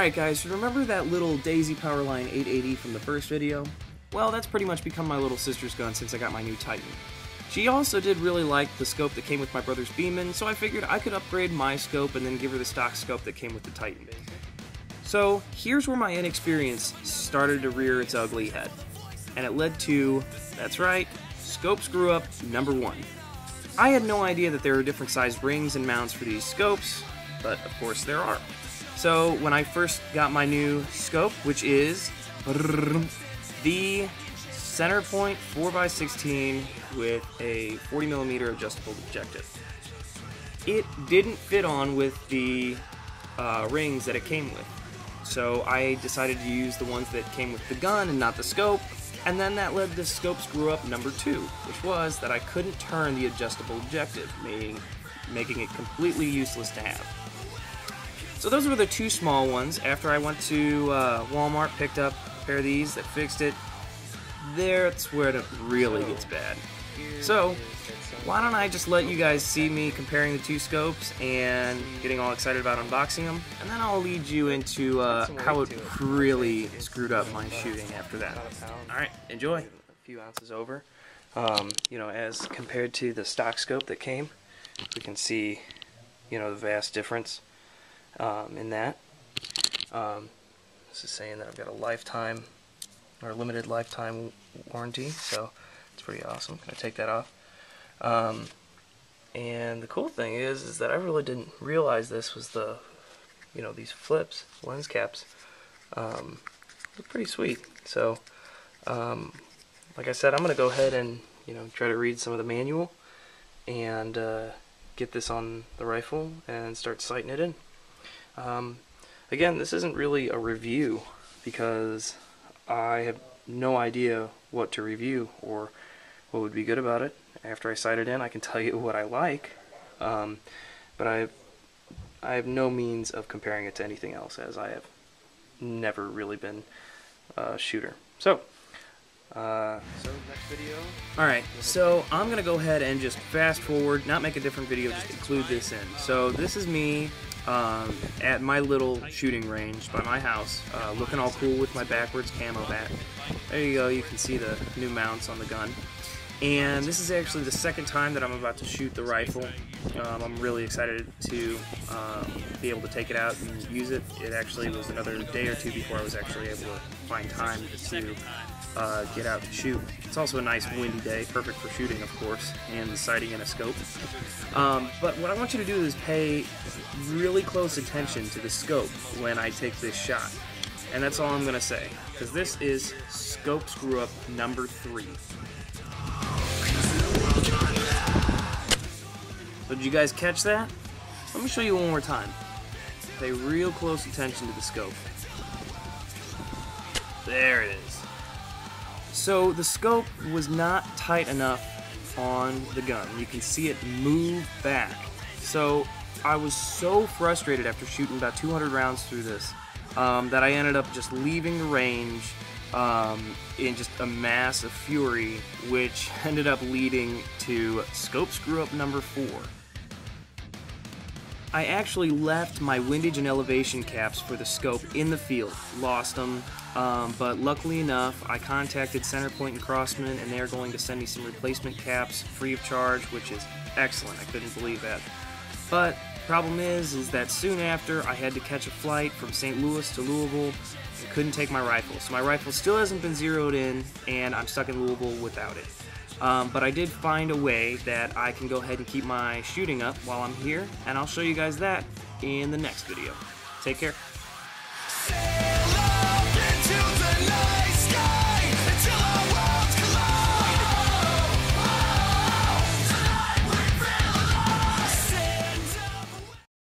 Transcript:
Alright guys, remember that little Daisy Powerline 880 from the first video? Well, that's pretty much become my little sister's gun since I got my new Titan. She also did really like the scope that came with my brother's Beeman, so I figured I could upgrade my scope and then give her the stock scope that came with the Titan. So here's where my inexperience started to rear its ugly head. And it led to, that's right, scope screw up number 1. I had no idea that there were different sized rings and mounts for these scopes, but of course there are. So when I first got my new scope, which is the Centerpoint 4x16 with a 40mm adjustable objective, it didn't fit on with the rings that it came with. So I decided to use the ones that came with the gun and not the scope, and then that led to scope screw up number 2, which was that I couldn't turn the adjustable objective, making it completely useless to have. So those were the two small ones. After I went to Walmart, picked up a pair of these that fixed it. That's where it really gets bad. So why don't I just let you guys see me comparing the two scopes and getting all excited about unboxing them, and then I'll lead you into how it really screwed up my shooting after that. Alright, enjoy. A few ounces over. You know, as compared to the stock scope that came, we can see, you know, the vast difference in that. This is saying that I've got a lifetime or limited lifetime warranty, so it's pretty awesome. Gonna take that off. And the cool thing is that I really didn't realize this was the, you know, these flips, lens caps, look pretty sweet. So, like I said, I'm gonna go ahead and, you know, try to read some of the manual and get this on the rifle and start sighting it in. Again, this isn't really a review because I have no idea what to review or what would be good about it. After I sight it in, I can tell you what I like, but I have no means of comparing it to anything else, as I have never really been a shooter. So next video. Alright, so I'm going to go ahead and just fast forward, not make a different video, just include this in. So this is me at my little shooting range by my house, looking all cool with my backwards camo bat. There you go, you can see the new mounts on the gun. And this is actually the second time that I'm about to shoot the rifle. I'm really excited to be able to take it out and use it. It actually was another day or two before I was actually able to find time to get out to shoot. It's also a nice windy day, perfect for shooting, of course, and sighting in a scope. But what I want you to do is pay really close attention to the scope when I take this shot. And that's all I'm going to say, because this is scope screw up number 3. So did you guys catch that? Let me show you one more time. Pay real close attention to the scope. There it is. So the scope was not tight enough on the gun. You can see it move back. So I was so frustrated after shooting about 200 rounds through this that I ended up just leaving the range in just a mass of fury, which ended up leading to scope screw up number 4. I actually left my windage and elevation caps for the scope in the field, lost them, but luckily enough I contacted Centerpoint and Crossman, and they're going to send me some replacement caps free of charge, which is excellent. I couldn't believe that. But the problem is that soon after I had to catch a flight from St. Louis to Louisville and couldn't take my rifle. So my rifle still hasn't been zeroed in, and I'm stuck in Louisville without it. But I did find a way that I can go ahead and keep my shooting up while I'm here, and I'll show you guys that in the next video. Take care.